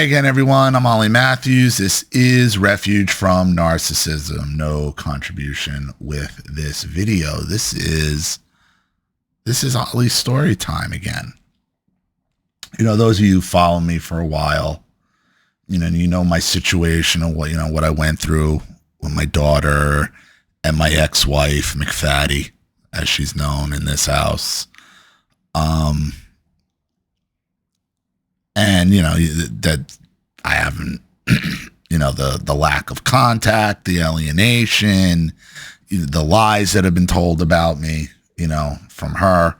Hi again, everyone. I'm Ollie Matthews. This is Refuge from Narcissism. No contribution with this video. This is Ollie's story time again. You know, those of you who follow me for a while, you know my situation and what I went through with my daughter and my ex-wife, McFatty, as she's known in this house. And, that I haven't, the lack of contact, the alienation, the lies that have been told about me, from her,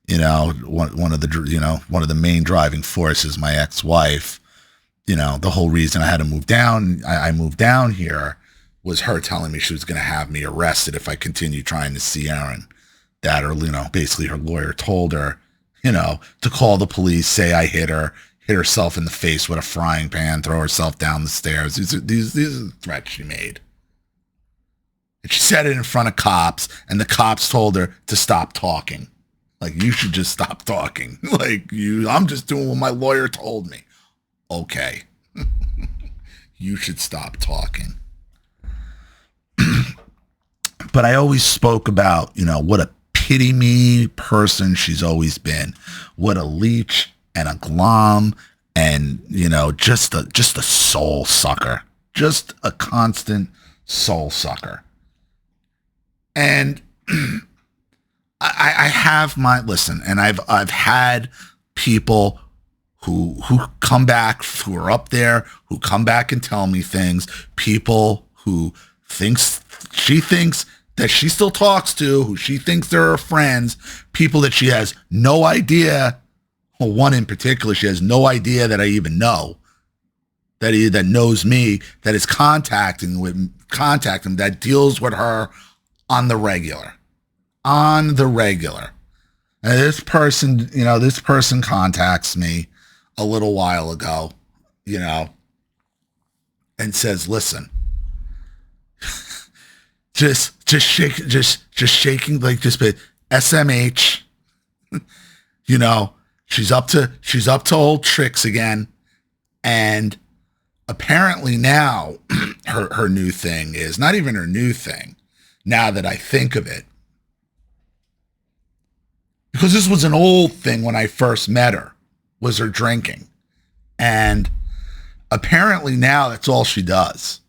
one of the main driving forces, my ex-wife, the whole reason I had to move down, I moved down here was her telling me she was going to have me arrested if I continued trying to see Aaron. That, or, basically her lawyer told her, to call the police, say I hit herself in the face with a frying pan, throw herself down the stairs. These are the threats she made. And she said it in front of cops, and the cops told her to stop talking. Like, you should just stop talking. I'm just doing what my lawyer told me. Okay. You should stop talking. But I always spoke about, what a pity-me person she's always been. What a leech and a glom, and just a soul sucker, just a constant soul sucker. And I have and I've had people who come back, who are up there, who come back and tell me things. People who she thinks that she still talks to, who she thinks they're her friends. People that she has no idea. Well, one in particular, she has no idea that I even know, that knows me, that is contacting, that deals with her on the regular. And this person contacts me a little while ago, and says, listen, just shaking like this bit, SMH, She's up to old tricks again. And apparently now her new thing is not even her new thing, now that I think of it. Because this was an old thing when I first met her, was her drinking. And apparently now that's all she does.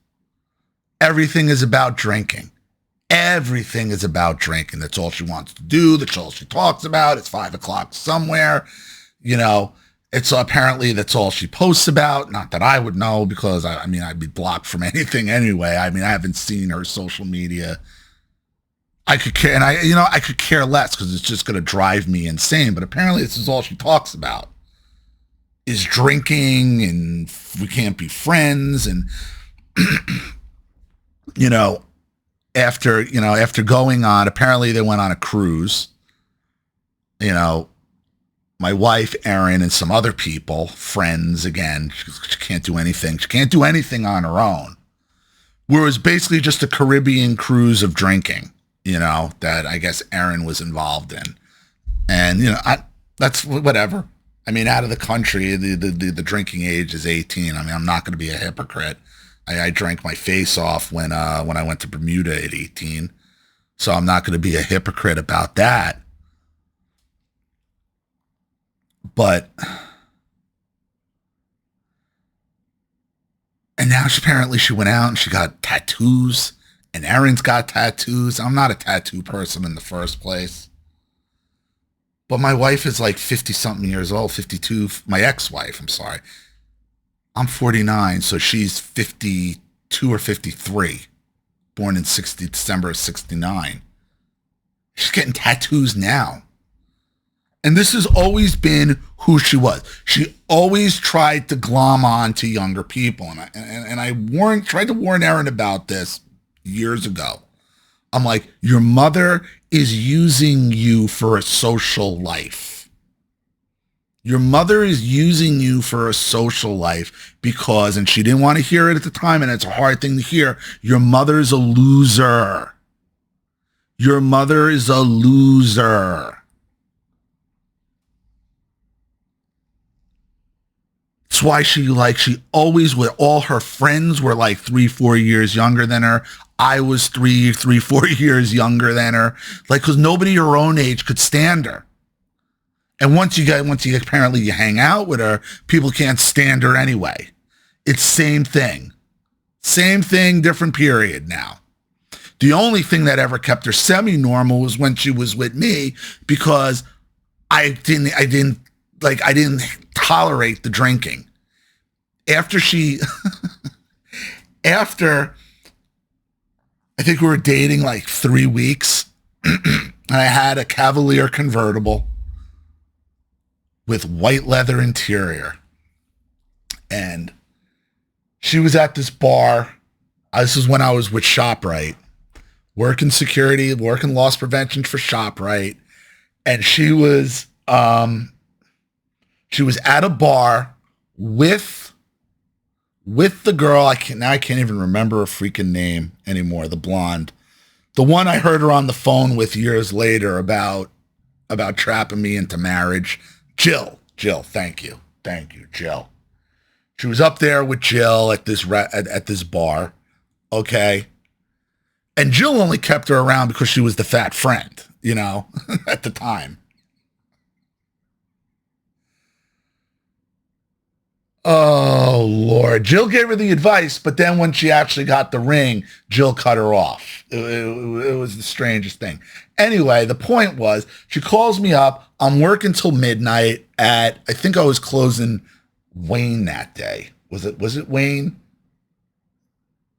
Everything is about drinking. Everything is about drinking. That's all she wants to do. That's all she talks about. It's 5:00 somewhere. It's apparently that's all she posts about. Not that I would know, because I'd be blocked from anything anyway. I haven't seen her social media. I could care, and I could care less, because it's just going to drive me insane. But apparently this is all she talks about, is drinking, and we can't be friends. And, after going on, apparently they went on a cruise, my wife, Erin, and some other people, friends, again, she can't do anything. She can't do anything on her own. Where it was basically just a Caribbean cruise of drinking, that I guess Erin was involved in. And, that's whatever. Out of the country, the drinking age is 18. I'm not going to be a hypocrite. I drank my face off when I went to Bermuda at 18. So I'm not going to be a hypocrite about that. But, and now apparently she went out and she got tattoos, and Erin's got tattoos. I'm not a tattoo person in the first place. But my wife is like 50 something years old, 52. My ex-wife, I'm sorry. I'm 49, so she's 52 or 53, born in December of 69. She's getting tattoos now. And this has always been who she was. She always tried to glom on to younger people. And I tried to warn Erin about this years ago. I'm like, your mother is using you for a social life. Your mother is using you for a social life because, and she didn't want to hear it at the time, and it's a hard thing to hear, your mother's a loser. Your mother is a loser. That's why she always, with all her friends were like 3-4 years younger than her. I was 4 years younger than her. Like, cause nobody your own age could stand her. And once you apparently you hang out with her, people can't stand her anyway. It's same thing, different period now. The only thing that ever kept her semi-normal was when she was with me, because I didn't tolerate the drinking. After I think we were dating like 3 weeks, and I had a Cavalier convertible with white leather interior. And she was at this bar. This is when I was with ShopRite, working security, working loss prevention for ShopRite. And she was at a bar with the girl. I can't even remember her freaking name anymore. The blonde, the one I heard her on the phone with years later about trapping me into marriage. Jill, thank you, Jill. She was up there with Jill at this bar, okay? And Jill only kept her around because she was the fat friend, at the time. Oh, Lord. Jill gave her the advice, but then when she actually got the ring, Jill cut her off. It was the strangest thing. Anyway, the point was, she calls me up. I'm working till midnight I think I was closing Wayne that day. Was it Wayne?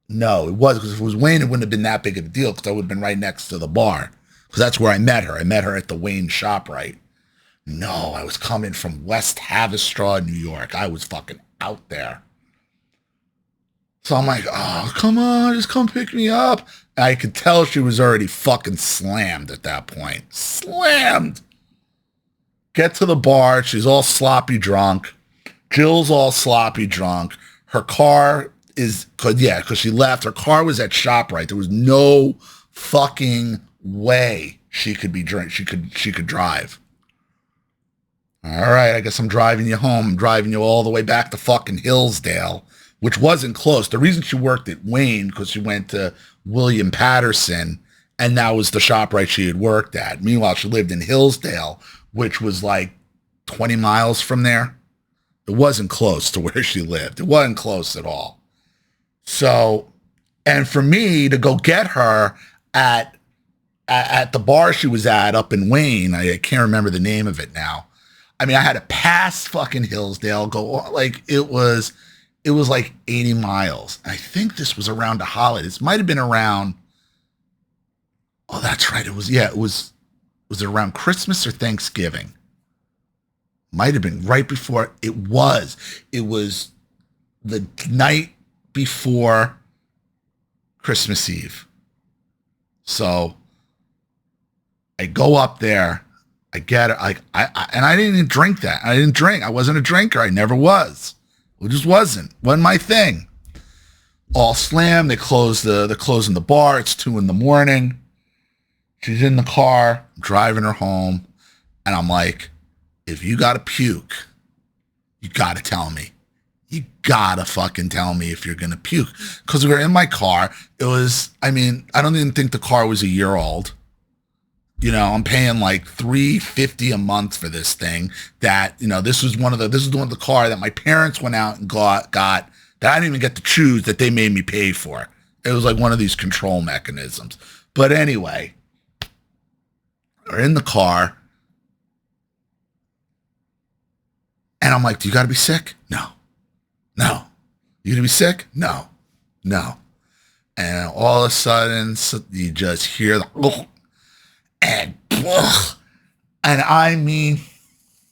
No, it was, because if it was Wayne, it wouldn't have been that big of a deal, because I would have been right next to the bar, because that's where I met her. I met her at the Wayne ShopRite. No, I was coming from West Haverstraw, New York. I was fucking out there. So I'm like, oh, come on, just come pick me up. And I could tell she was already fucking slammed at that point. Slammed. Get to the bar. She's all sloppy drunk. Jill's all sloppy drunk. Her car is, because she left. Her car was at ShopRite. There was no fucking way she could drive. All right, I guess I'm driving you home. I'm driving you all the way back to fucking Hillsdale, which wasn't close. The reason she worked at Wayne, because she went to William Patterson, and that was the ShopRite she had worked at. Meanwhile, she lived in Hillsdale, which was like 20 miles from there. It wasn't close to where she lived. It wasn't close at all. So, and for me to go get her at the bar she was at up in Wayne, I can't remember the name of it now. I mean, I had to pass fucking Hillsdale, it was like 80 miles. I think this was around the holidays. Might have been around, oh, that's right. Was it around Christmas or Thanksgiving? Might have been right before. It was the night before Christmas Eve. So I go up there. I get it. And I didn't drink that. I didn't drink. I wasn't a drinker. I never was. It just wasn't my thing. All slammed. They're closing the bar. It's 2 a.m. She's in the car. I'm driving her home. And I'm like, if you got to puke, you got to tell me. You got to fucking tell me if you're going to puke. Because we were in my car. I don't even think the car was a year old. I'm paying like $350 a month for this thing that, this is one of the car that my parents went out and got that I didn't even get to choose, that they made me pay for. It was like one of these control mechanisms. But anyway, we're in the car and I'm like, do you got to be sick? No. You gonna be sick? No. And all of a sudden you just hear the, and I mean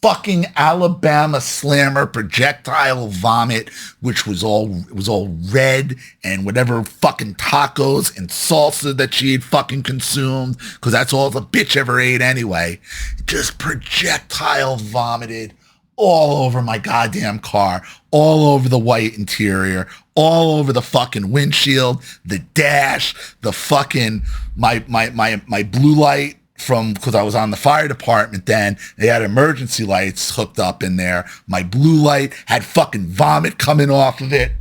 fucking Alabama slammer projectile vomit, which was all red, and whatever fucking tacos and salsa that she had fucking consumed, because that's all the bitch ever ate anyway, just projectile vomited all over my goddamn car, all over the white interior, all over the fucking windshield, the dash, the fucking my blue light because I was on the fire department then. They had emergency lights hooked up in there. My blue light had fucking vomit coming off of it.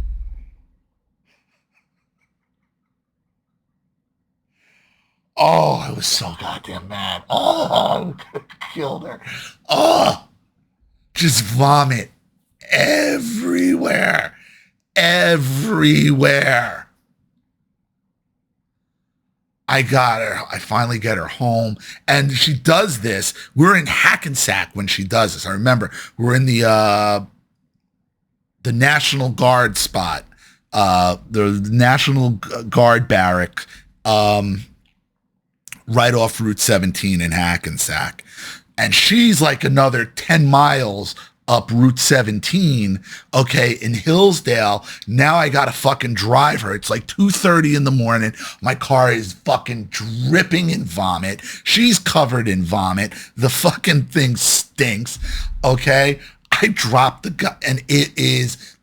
Oh, I was so goddamn mad. Oh, I could have killed her. Oh, just vomit everywhere. Everywhere. I got her. I finally get her home. And she does this. We're in Hackensack when she does this. I remember we're in the National Guard spot. The National Guard barrack. Right off Route 17 in Hackensack. And she's like another 10 miles up Route 17, okay, in Hillsdale. Now I gotta fucking drive her. It's like 2:30 in the morning. My car is fucking dripping in vomit. She's covered in vomit. The fucking thing stinks, okay? I dropped the gun, and it is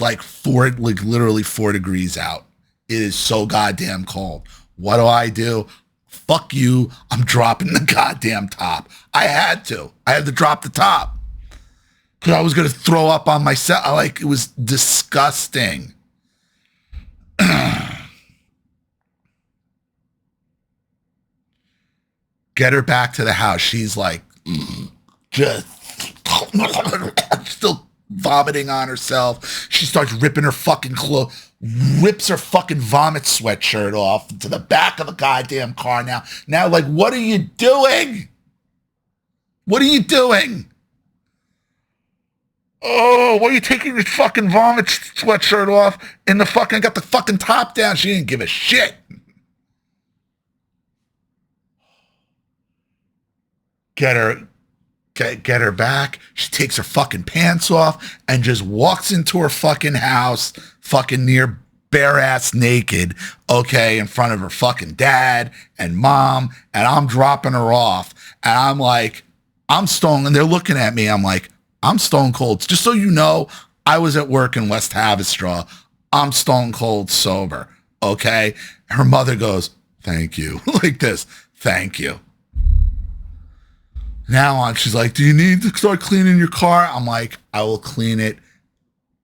like literally 4 degrees out. It is so goddamn cold. What do? Fuck you, I'm dropping the goddamn top. I had to drop the top. Because I was going to throw up on myself. Like, it was disgusting. Get her back to the house. She's like, just still vomiting on herself. She starts ripping her fucking clothes. Rips her fucking vomit sweatshirt off to the back of the goddamn car now. Now, like, what are you doing? What are you doing? Oh, why are you taking your fucking vomit sweatshirt off in the fucking, got the fucking top down? She didn't give a shit. Get her back. She takes her fucking pants off and just walks into her fucking house, fucking near bare ass naked, okay, in front of her fucking dad and mom, and I'm dropping her off, and I'm like, I'm stone, and they're looking at me. I'm like, I'm stone cold. Just so you know, I was at work in West Haverstraw. I'm stone cold sober, okay? Her mother goes, thank you, like this, thank you. Now on, she's like, do you need to start cleaning your car? I'm like, I will clean it.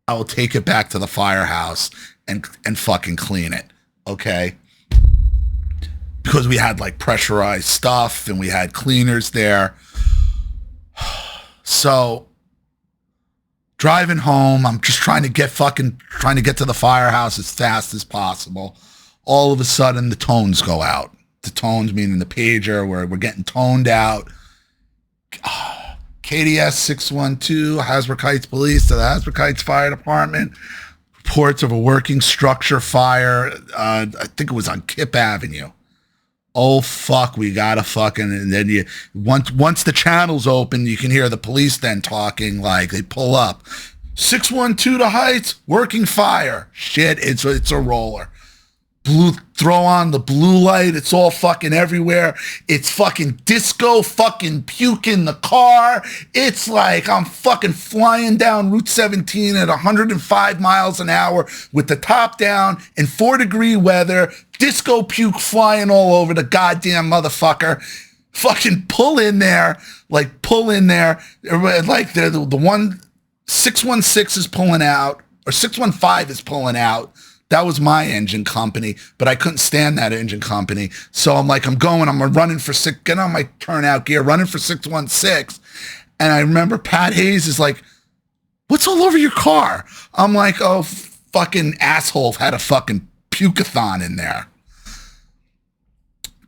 I will take it back to the firehouse and fucking clean it, okay? Because we had like pressurized stuff and we had cleaners there. So driving home, I'm just trying to get to the firehouse as fast as possible. All of a sudden, the tones go out. The tones meaning the pager, where we're getting toned out. KDS 612, Hasbrook Heights Police to the Hasbrook Heights Fire Department. Reports of a working structure fire. I think it was on Kip Avenue. Oh fuck, we gotta fucking, and then once the channel's open, you can hear the police then talking, like they pull up. 612 to Heights, working fire. Shit, it's a roller. Throw on the blue light. It's all fucking everywhere. It's fucking disco fucking puke in the car. It's like I'm fucking flying down Route 17 at 105 miles an hour with the top down in 4-degree weather. Disco puke flying all over the goddamn motherfucker. Fucking pull in there. Like the one 616 is pulling out, or 615 is pulling out. That was my engine company, but I couldn't stand that engine company. So I'm running for get on my turnout gear, running for 616. And I remember Pat Hayes is like, what's all over your car? I'm like, oh, fucking asshole had a fucking puke-a-thon in there.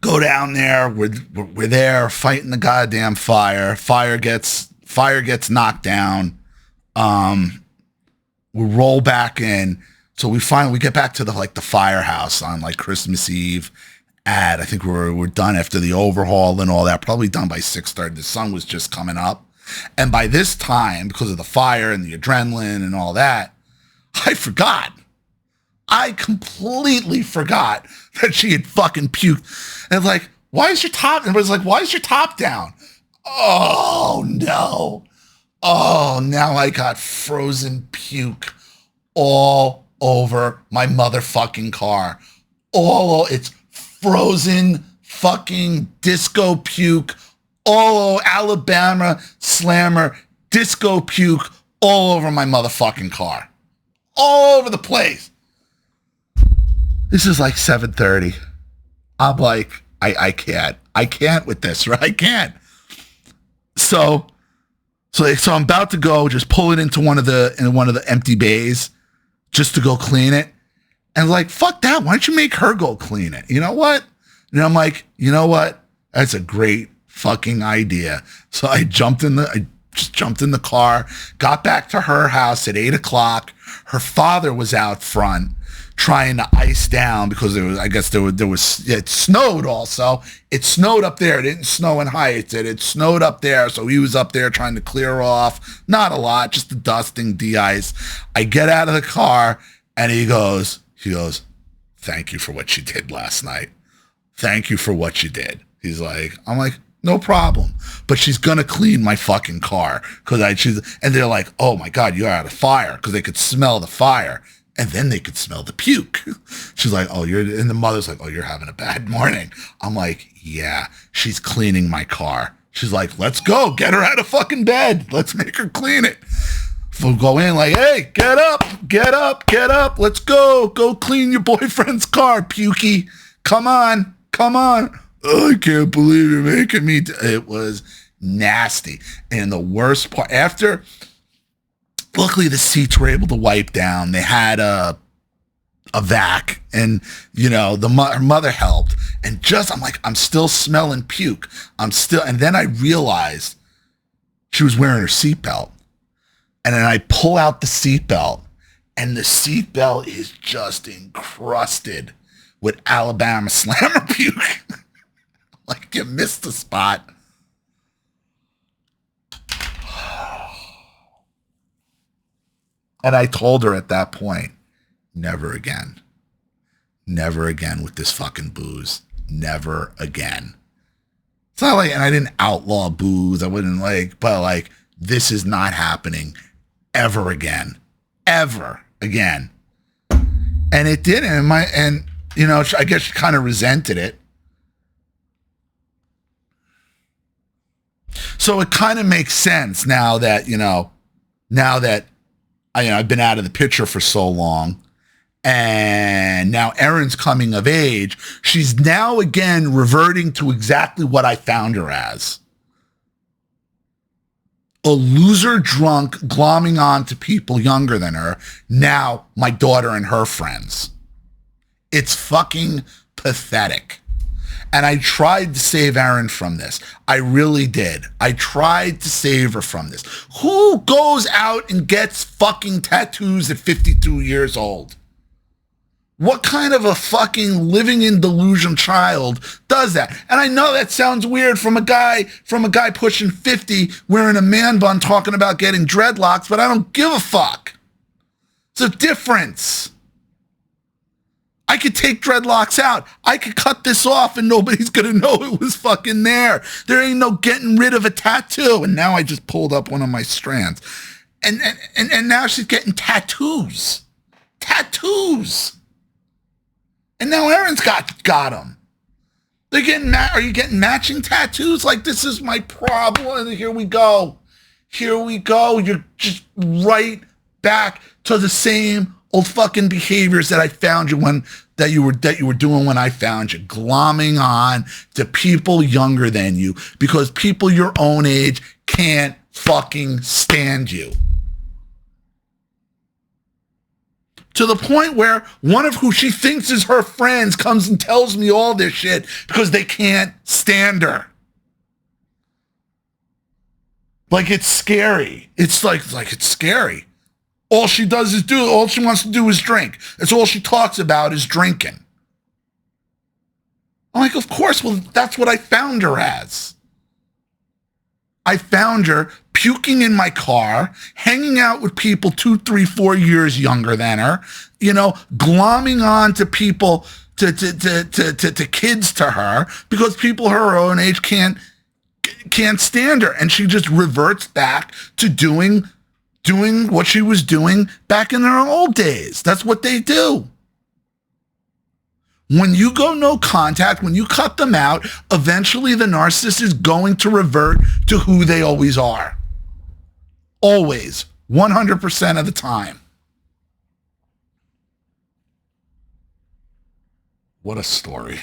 Go down there. We're there fighting the goddamn fire. Fire gets knocked down. We roll back in. So we get back to the firehouse on like Christmas Eve I think we're done after the overhaul and all that, probably done by 6:30. The sun was just coming up. And by this time, because of the fire and the adrenaline and all that, I forgot. I completely forgot that she had fucking puked. And like, why is your top? And it was like, why is your top down? Oh no. Oh, now I got frozen puke all over my motherfucking car. It's frozen fucking disco puke, all Alabama slammer, disco puke all over my motherfucking car. All over the place. This is like 7:30. I'm like, I can't with this, right? I can't. So I'm about to go, just pull it into one of the empty bays, just to go clean it. And like, fuck that. Why don't you make her go clean it? You know what? And I'm like, you know what? That's a great fucking idea. So I just jumped in the car, got back to her house at 8:00. Her father was out front trying to ice down because it snowed also. It snowed up there. It didn't snow in Heights. It snowed up there. So he was up there trying to clear off. Not a lot, just the dusting, de-ice. I get out of the car and he goes, thank you for what you did last night. Thank you for what you did. I'm like, no problem. But she's going to clean my fucking car. And they're like, oh my God, you're out of fire. Because they could smell the fire. And then they could smell the puke. She's like, and the mother's like, oh, you're having a bad morning. I'm like, yeah, she's cleaning my car. She's like, let's go. Get her out of fucking bed. Let's make her clean it. We'll go in like, hey, get up. Let's go. Go clean your boyfriend's car, Pukey. Come on. Oh, I can't believe you're making me. It was nasty. And the worst part, luckily the seats were able to wipe down. They had a vac, and her mother helped. And I'm like, I'm still smelling puke. And then I realized she was wearing her seatbelt. And then I pull out the seatbelt, and the seatbelt is just encrusted with Alabama slammer puke. Like, you missed the spot. And I told her at that point, never again. Never again with this fucking booze. Never again. It's not like, and I didn't outlaw booze. I wouldn't but this is not happening ever again. Ever again. And it didn't. I guess she kind of resented it. So it kind of makes sense now that I've been out of the picture for so long, and now Erin's coming of age. She's now again reverting to exactly what I found her as. A loser drunk glomming on to people younger than her. Now my daughter and her friends. It's fucking pathetic. And I tried to save Erin from this. I really did. I tried to save her from this. Who goes out and gets fucking tattoos at 52 years old? What kind of a fucking living in delusion child does that? And I know that sounds weird from a guy pushing 50 wearing a man bun talking about getting dreadlocks, but I don't give a fuck. It's a difference. I could take dreadlocks out. I could cut this off and nobody's going to know it was fucking there. There ain't no getting rid of a tattoo. And now I just pulled up one of my strands. And now she's getting tattoos. Tattoos. And now Erin's got them. They're getting are you getting matching tattoos? Like, this is my problem. And here we go. You're just right back to the same old fucking behaviors that I found you that you were doing when I found you, glomming on to people younger than you because people your own age can't fucking stand you. To the point where one of who she thinks is her friends comes and tells me all this shit because they can't stand her. Like, it's scary. It's like it's scary. All she wants to do is drink. That's all she talks about is drinking. I'm like, of course, well, that's what I found her as. I found her puking in my car, hanging out with people 2, 3, 4 years younger than her, glomming on to people, to kids to her, because people her own age can't stand her. And she just reverts back to doing what she was doing back in her old days. That's what they do. When you go no contact, when you cut them out, eventually the narcissist is going to revert to who they always are. Always. 100% of the time. What a story.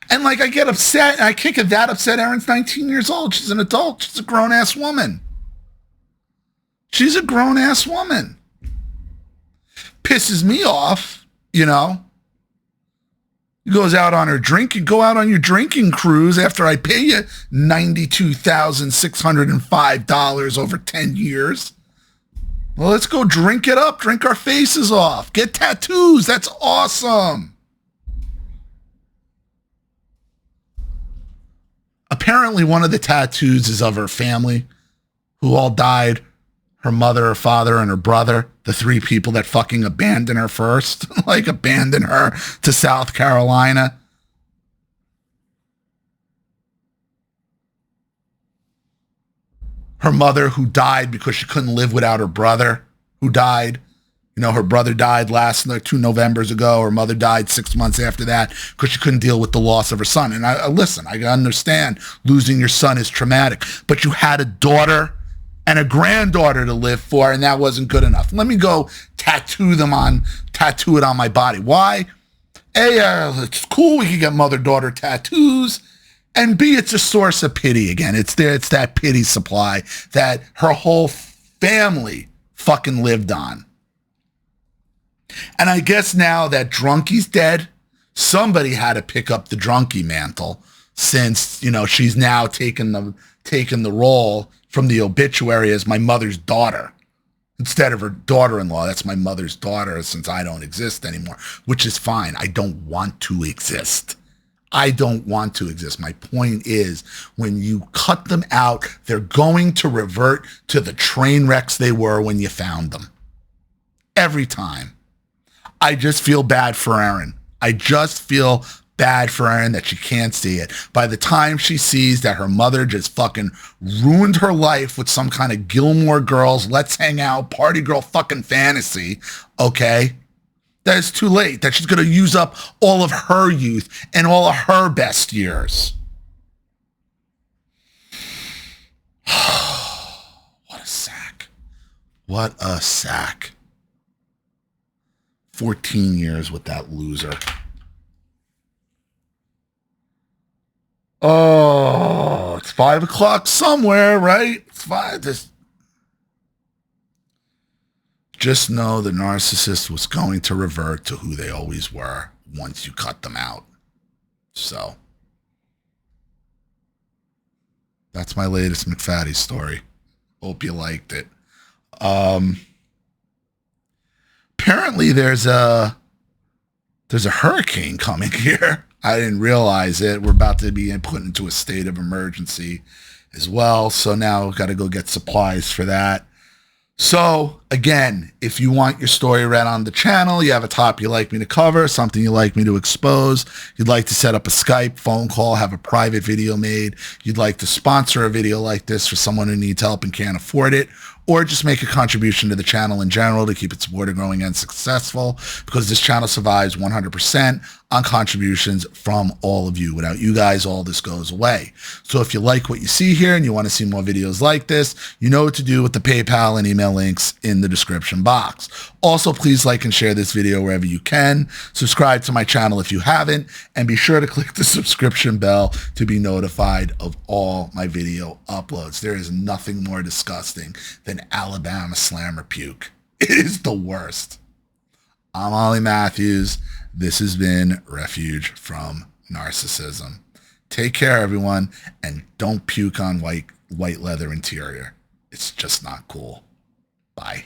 And like, I get upset. I can't get that upset. Erin's 19 years old. She's an adult. She's a grown-ass woman. She's a grown-ass woman. Pisses me off, you know. Goes out on her drink. You go out on your drinking cruise after I pay you $92,605 over 10 years. Well, let's go drink it up. Drink our faces off. Get tattoos. That's awesome. Apparently, one of the tattoos is of her family who all died. Her mother, her father, and her brother. The three people that fucking abandoned her first. Like, abandoned her to South Carolina. Her mother, who died because she couldn't live without her brother, who died. You know, her brother died last 2 Novembers ago. Her mother died 6 months after that because she couldn't deal with the loss of her son. And listen, I understand losing your son is traumatic, but you had a daughter and a granddaughter to live for, and that wasn't good enough. Let me go tattoo it on my body. Why? A, it's cool. We can get mother-daughter tattoos. And B, it's a source of pity again. It's that pity supply that her whole family fucking lived on. And I guess now that Drunkie's dead, somebody had to pick up the Drunkie mantle, since, you know, she's now taken the role from the obituary as my mother's daughter. Instead of her daughter-in-law, that's my mother's daughter, since I don't exist anymore, which is fine. I don't want to exist. I don't want to exist. My point is, when you cut them out, they're going to revert to the train wrecks they were when you found them. Every time. I just feel bad for Erin. I just feel bad for Erin that she can't see it. By the time she sees that her mother just fucking ruined her life with some kind of Gilmore Girls, let's hang out, party girl fucking fantasy, okay? That it's too late. That she's going to use up all of her youth and all of her best years. What a sack. What a sack. 14 years with that loser. Oh, it's 5 o'clock somewhere, right? It's 5. Just know the narcissist was going to revert to who they always were once you cut them out. So, that's my latest McFaddy story. Hope you liked it. Apparently there's a hurricane coming here. I didn't realize it. We're about to be put into a state of emergency as well. So now we've got to go get supplies for that. So again, if you want your story read on the channel, you have a topic you'd like me to cover, something you'd like me to expose, you'd like to set up a Skype phone call, have a private video made, you'd like to sponsor a video like this for someone who needs help and can't afford it, or just make a contribution to the channel in general to keep it supported, growing, and successful, because this channel survives 100% on contributions from all of you. Without you guys, all this goes away. So if you like what you see here and you want to see more videos like this, you know what to do with the PayPal and email links in the description box. Also, please like and share this video wherever you can. Subscribe to my channel if you haven't, and be sure to click the subscription bell to be notified of all my video uploads. There is nothing more disgusting than Alabama slammer puke. It is the worst. I'm Ollie Matthews. This has been Refuge from Narcissism. Take care, everyone, and don't puke on white leather interior. It's just not cool. Bye.